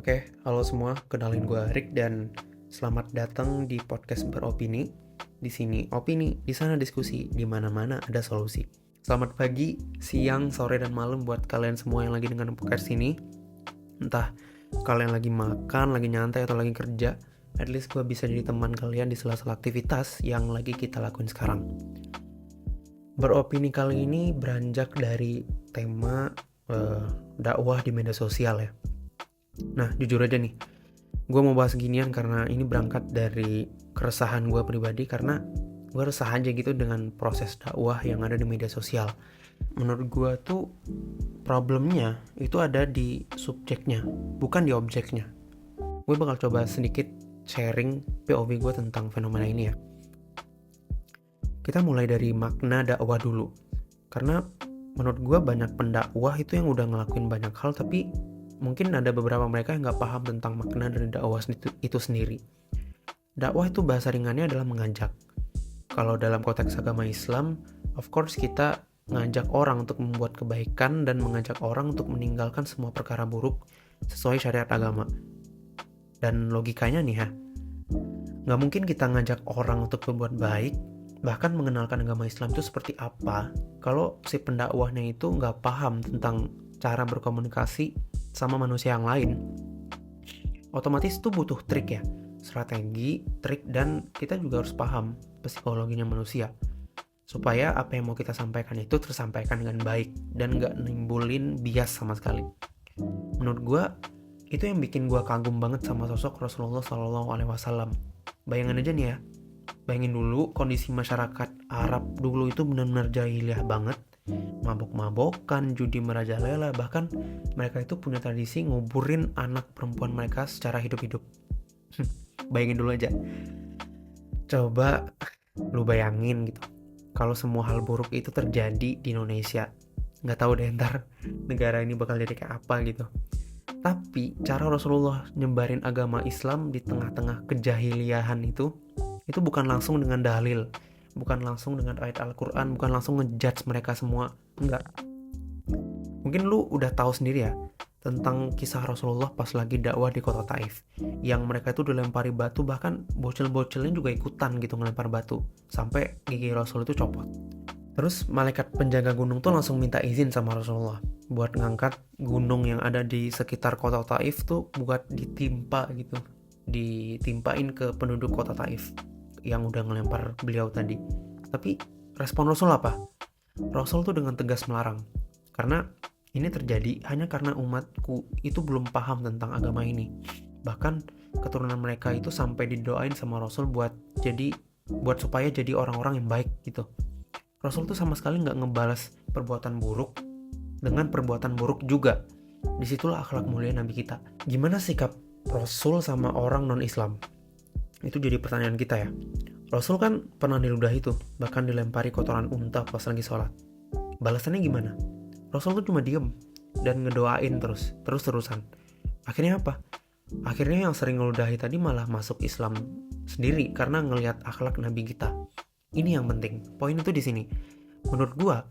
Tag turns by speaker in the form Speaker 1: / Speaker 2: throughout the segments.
Speaker 1: Oke, halo semua. Kenalin gue Rick dan selamat datang di podcast beropini. Di sini opini, di sana diskusi, di mana-mana ada solusi. Selamat pagi, siang, sore, dan malam buat kalian semua yang lagi dengan podcast ini. Entah kalian lagi makan, lagi nyantai, atau lagi kerja, at least gue bisa jadi teman kalian di sela-sela aktivitas yang lagi kita lakuin sekarang. Beropini kali ini beranjak dari tema dakwah di media sosial ya. Nah, jujur aja nih, gue mau bahas ginian karena ini berangkat dari keresahan gue pribadi, karena gue resah aja gitu dengan proses dakwah yang ada di media sosial. Menurut gue tuh problemnya itu ada di subjeknya, bukan di objeknya. Gue bakal coba sedikit sharing POV gue tentang fenomena ini ya. Kita mulai dari makna dakwah dulu, karena menurut gue banyak pendakwah itu yang udah ngelakuin banyak hal, tapi mungkin ada beberapa mereka yang gak paham tentang makna dari dakwah itu sendiri. Dakwah itu bahasa ringannya adalah mengajak. Kalau dalam konteks agama Islam, of course kita ngajak orang untuk membuat kebaikan dan mengajak orang untuk meninggalkan semua perkara buruk sesuai syariat agama. Dan logikanya nih ya, gak mungkin kita ngajak orang untuk berbuat baik, bahkan mengenalkan agama Islam itu seperti apa, kalau si pendakwahnya itu gak paham tentang cara berkomunikasi sama manusia yang lain. Otomatis itu butuh trik ya, strategi, trik, dan kita juga harus paham psikologinya manusia supaya apa yang mau kita sampaikan itu tersampaikan dengan baik dan gak nimbulin bias sama sekali. Menurut gue itu yang bikin gue kagum banget sama sosok Rasulullah SAW. Bayangin aja nih ya, bayangin dulu kondisi masyarakat Arab dulu itu benar-benar jahiliyah banget, mabok-mabokan, judi merajalela, bahkan mereka itu punya tradisi nguburin anak perempuan mereka secara hidup-hidup. Bayangin dulu aja. Coba lu bayangin gitu, kalau semua hal buruk itu terjadi di Indonesia. Nggak tahu deh ntar negara ini bakal jadi kayak apa gitu. Tapi cara Rasulullah nyebarin agama Islam di tengah-tengah kejahiliahan itu bukan langsung dengan dalil, bukan langsung dengan ayat Al-Quran, bukan langsung ngejudge mereka semua, enggak. Mungkin lu udah tahu sendiri ya tentang kisah Rasulullah pas lagi dakwah di kota Taif, yang mereka itu dilempari batu, bahkan bocil-bocilnya juga ikutan gitu ngelempar batu sampai gigi Rasul itu copot. Terus malaikat penjaga gunung tuh langsung minta izin sama Rasulullah buat ngangkat gunung yang ada di sekitar kota Taif tuh buat ditimpain ke penduduk kota Taif yang udah ngelempar beliau tadi. Tapi respon Rasul apa? Rasul tuh dengan tegas melarang, karena ini terjadi hanya karena umatku itu belum paham tentang agama ini. Bahkan keturunan mereka itu sampai didoain sama Rasul buat supaya jadi orang-orang yang baik gitu. Rasul tuh sama sekali nggak ngebalas perbuatan buruk dengan perbuatan buruk juga. Disitulah akhlak mulia Nabi kita. Gimana sikap Rasul sama orang non-Islam? Itu jadi pertanyaan kita ya. Rasul kan pernah diludahi tuh, bahkan dilempari kotoran unta pas lagi sholat. Balasannya gimana? Rasul tuh cuma diem dan ngedoain terus-terusan. Akhirnya apa? Akhirnya yang sering ngeludahi tadi malah masuk Islam sendiri karena ngelihat akhlak Nabi kita. Ini yang penting. Poin itu di sini. Menurut gua,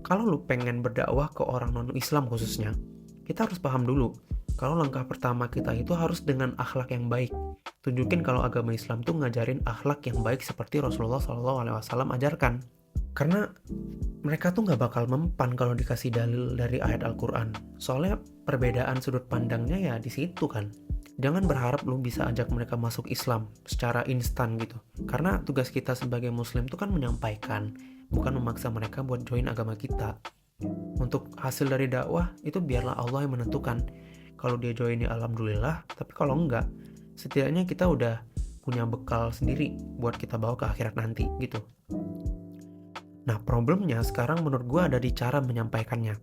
Speaker 1: kalau lu pengen berdakwah ke orang non-Islam khususnya, kita harus paham dulu kalau langkah pertama kita itu harus dengan akhlak yang baik. Tunjukin kalau agama Islam tuh ngajarin akhlak yang baik seperti Rasulullah SAW ajarkan. Karena mereka tuh gak bakal mempan kalau dikasih dalil dari ayat Al-Quran. Soalnya perbedaan sudut pandangnya ya di situ kan. Jangan berharap lu bisa ajak mereka masuk Islam secara instan gitu. Karena tugas kita sebagai muslim tuh kan menyampaikan, bukan memaksa mereka buat join agama kita. Untuk hasil dari dakwah itu biarlah Allah yang menentukan. Kalau dia join ya alhamdulillah, tapi kalau enggak, setidaknya kita udah punya bekal sendiri buat kita bawa ke akhirat nanti gitu. Nah, problemnya sekarang menurut gue ada di cara menyampaikannya.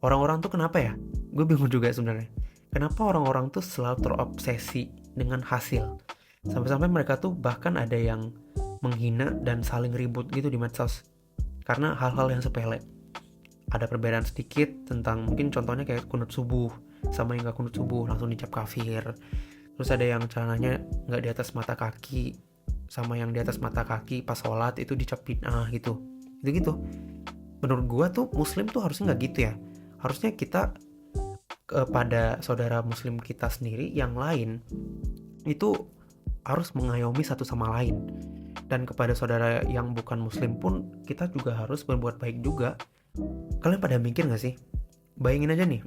Speaker 1: Orang-orang tuh kenapa ya? Gue bingung juga sebenarnya. Kenapa orang-orang tuh selalu terobsesi dengan hasil? Sampai-sampai mereka tuh bahkan ada yang menghina dan saling ribut gitu di medsos. Karena hal-hal yang sepele. Ada perbedaan sedikit tentang mungkin contohnya kayak kunut subuh sama yang gak kunut subuh langsung dicap kafir. Terus ada yang celananya gak di atas mata kaki sama yang di atas mata kaki pas sholat itu dicap bid'ah gitu. Gitu-gitu. Menurut gua tuh muslim tuh harusnya gak gitu ya. Harusnya kita kepada saudara muslim kita sendiri yang lain itu harus mengayomi satu sama lain. Dan kepada saudara yang bukan muslim pun kita juga harus berbuat baik juga. Kalian pada mikir gak sih? Bayangin aja nih,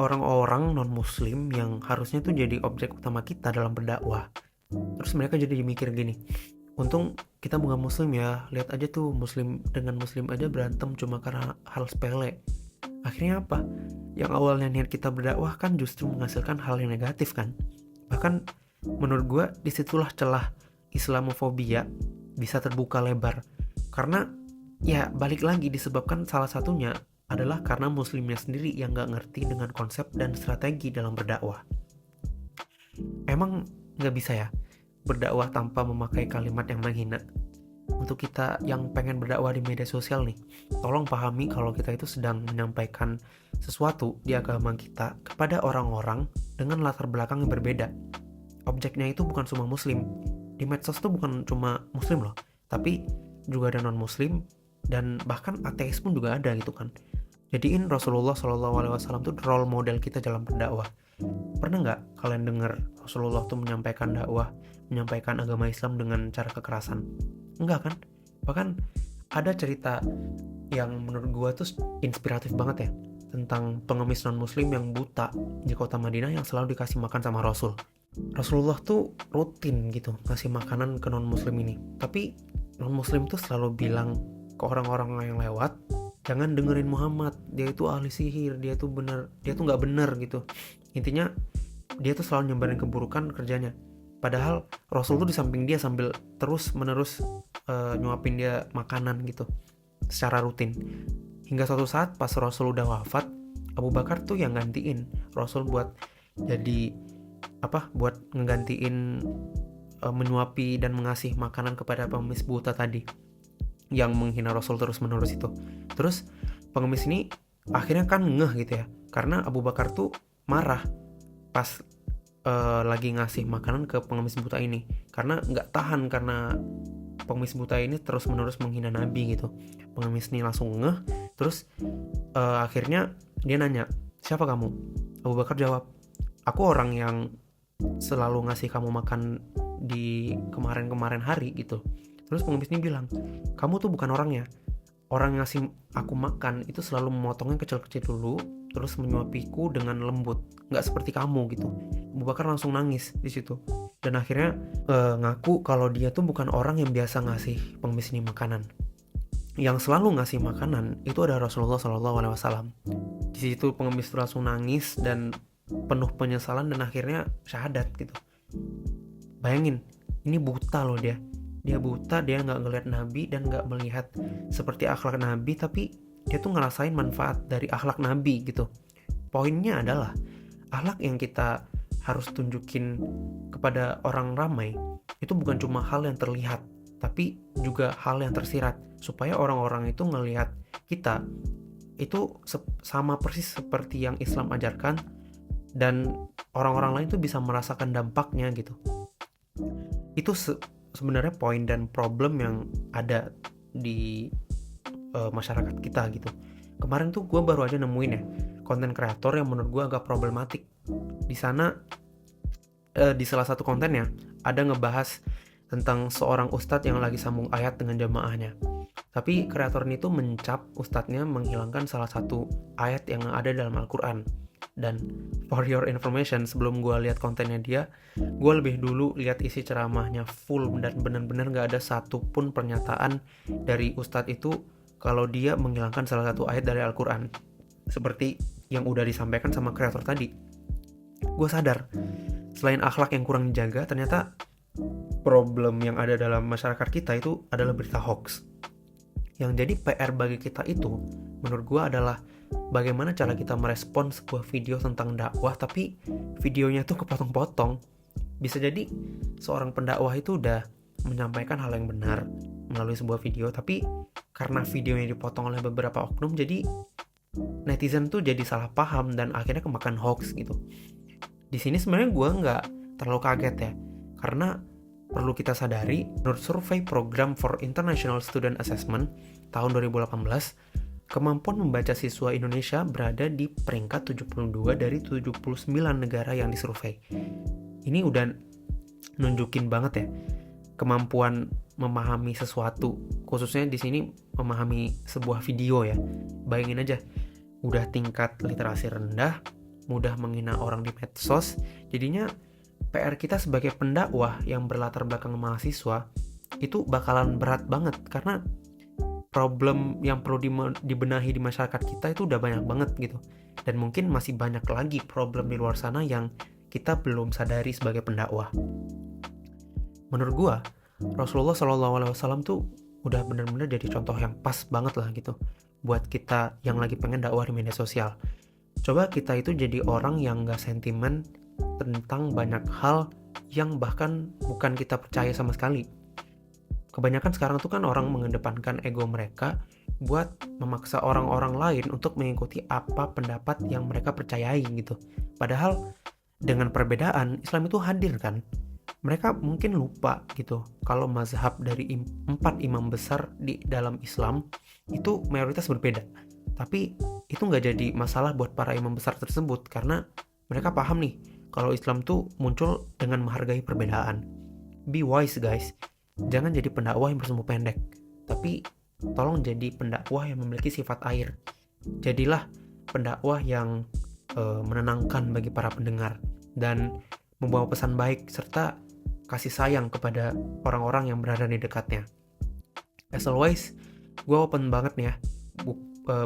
Speaker 1: orang-orang non-muslim yang harusnya tuh jadi objek utama kita dalam berdakwah. Terus mereka jadi mikir gini, untung kita bukan muslim ya, lihat aja tuh muslim dengan muslim aja berantem cuma karena hal sepele. Akhirnya apa? Yang awalnya niat kita berdakwah kan justru menghasilkan hal yang negatif kan. Bahkan menurut gue disitulah celah Islamofobia bisa terbuka lebar. Karena ya balik lagi disebabkan salah satunya adalah karena muslimnya sendiri yang gak ngerti dengan konsep dan strategi dalam berdakwah. Emang gak bisa ya berdakwah tanpa memakai kalimat yang menghina? Untuk kita yang pengen berdakwah di media sosial nih, tolong pahami kalau kita itu sedang menyampaikan sesuatu di agama kita kepada orang-orang dengan latar belakang yang berbeda. Objeknya itu bukan cuma muslim. Di medsos tuh bukan cuma muslim loh, tapi juga ada non-muslim dan bahkan ateis pun juga ada gitu kan. Jadiin Rasulullah SAW tuh role model kita dalam berdakwah. Pernah nggak kalian dengar Rasulullah tuh menyampaikan dakwah, menyampaikan agama Islam dengan cara kekerasan? Enggak kan? Bahkan ada cerita yang menurut gua tuh inspiratif banget ya, tentang pengemis non-muslim yang buta di kota Madinah yang selalu dikasih makan sama Rasul. Rasulullah tuh rutin gitu ngasih makanan ke non-muslim ini. Tapi non-muslim tuh selalu bilang ke orang-orang yang lewat, jangan dengerin Muhammad, dia itu ahli sihir, dia tuh nggak benar gitu. Intinya dia tuh selalu nyebarin keburukan kerjanya. Padahal Rasul tuh di samping dia sambil terus-menerus nyuapin dia makanan gitu secara rutin. Hingga suatu saat pas Rasul udah wafat, Abu Bakar tuh yang gantiin Rasul buat ngegantiin menyuapi dan mengasih makanan kepada pengemis buta tadi yang menghina Rasul terus-menerus itu. Terus pengemis ini akhirnya kan ngeh gitu ya, karena Abu Bakar tuh marah pas lagi ngasih makanan ke pengemis buta ini, karena nggak tahan karena pengemis buta ini terus-menerus menghina Nabi gitu. Pengemis ini langsung ngeh, terus akhirnya dia nanya, siapa kamu? Abu Bakar jawab, aku orang yang selalu ngasih kamu makan di kemarin-kemarin hari gitu. Terus pengemis ini bilang, kamu tuh bukan orangnya. Orang yang ngasih aku makan itu selalu memotongnya kecil-kecil dulu, terus menyuapiku dengan lembut, nggak seperti kamu gitu. Abu Bakar langsung nangis di situ. Dan akhirnya ngaku kalau dia tuh bukan orang yang biasa ngasih pengemis ini makanan. Yang selalu ngasih makanan itu ada Rasulullah SAW. Di situ pengemis itu langsung nangis dan penuh penyesalan dan akhirnya syahadat gitu. Bayangin, ini buta loh dia. Dia buta, dia nggak ngelihat Nabi dan nggak melihat seperti akhlak Nabi, tapi dia tuh ngerasain manfaat dari akhlak Nabi gitu. Poinnya adalah akhlak yang kita harus tunjukin kepada orang ramai itu bukan cuma hal yang terlihat, tapi juga hal yang tersirat, supaya orang-orang itu ngelihat kita itu sama persis seperti yang Islam ajarkan dan orang-orang lain tuh bisa merasakan dampaknya gitu. Itu sebenarnya poin dan problem yang ada di masyarakat kita gitu. Kemarin tuh gue baru aja nemuin ya konten kreator yang menurut gue agak problematik. Di sana di salah satu kontennya ada ngebahas tentang seorang ustadz yang lagi sambung ayat dengan jamaahnya. Tapi kreator ini tuh mencap ustadznya menghilangkan salah satu ayat yang ada dalam Al-Quran. Dan for your information, sebelum gue lihat kontennya dia, gue lebih dulu lihat isi ceramahnya full dan benar-benar gak ada satupun pernyataan dari ustadz itu kalau dia menghilangkan salah satu ayat dari Al-Quran. Seperti yang udah disampaikan sama kreator tadi. Gue sadar, selain akhlak yang kurang dijaga, ternyata problem yang ada dalam masyarakat kita itu adalah berita hoax. Yang jadi PR bagi kita itu, menurut gue adalah bagaimana cara kita merespon sebuah video tentang dakwah, tapi videonya tuh kepotong-potong. Bisa jadi seorang pendakwah itu udah menyampaikan hal yang benar melalui sebuah video, tapi karena videonya dipotong oleh beberapa oknum, jadi netizen tuh jadi salah paham dan akhirnya kemakan hoax gitu. Di sini sebenarnya gue nggak terlalu kaget ya, karena perlu kita sadari, menurut survei Program for International Student Assessment tahun 2018, kemampuan membaca siswa Indonesia berada di peringkat 72 dari 79 negara yang disurvei. Ini udah nunjukin banget ya kemampuan memahami sesuatu, khususnya di sini memahami sebuah video ya. Bayangin aja, udah tingkat literasi rendah, mudah menghina orang di medsos. Jadinya PR kita sebagai pendakwah yang berlatar belakang mahasiswa itu bakalan berat banget, karena problem yang perlu dibenahi di masyarakat kita itu udah banyak banget gitu. Dan mungkin masih banyak lagi problem di luar sana yang kita belum sadari sebagai pendakwah. Menurut gua, Rasulullah SAW tuh udah bener-bener jadi contoh yang pas banget lah gitu buat kita yang lagi pengen dakwah di media sosial. Coba kita itu jadi orang yang gak sentimen tentang banyak hal yang bahkan bukan kita percaya sama sekali. Kebanyakan sekarang tuh kan orang mengedepankan ego mereka buat memaksa orang-orang lain untuk mengikuti apa pendapat yang mereka percayai gitu. Padahal dengan perbedaan, Islam itu hadir kan. Mereka mungkin lupa gitu kalau mazhab dari 4 imam besar di dalam Islam itu mayoritas berbeda. Tapi itu nggak jadi masalah buat para imam besar tersebut, karena mereka paham nih kalau Islam tuh muncul dengan menghargai perbedaan. Be wise guys. Jangan jadi pendakwah yang bersumbu pendek, tapi tolong jadi pendakwah yang memiliki sifat air. Jadilah pendakwah yang menenangkan bagi para pendengar dan membawa pesan baik serta kasih sayang kepada orang-orang yang berada di dekatnya. As always, gue open banget nih ya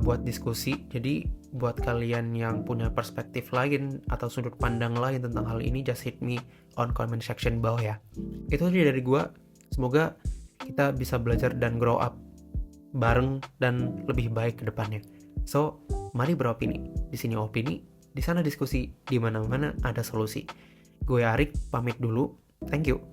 Speaker 1: buat diskusi. Jadi buat kalian yang punya perspektif lain atau sudut pandang lain tentang hal ini, just hit me on comment section bawah ya. Itu aja dari gue. Semoga kita bisa belajar dan grow up bareng dan lebih baik ke depannya. So, mari beropini. Di sini opini, di sana diskusi, di mana-mana ada solusi. Gue Arik, pamit dulu. Thank you.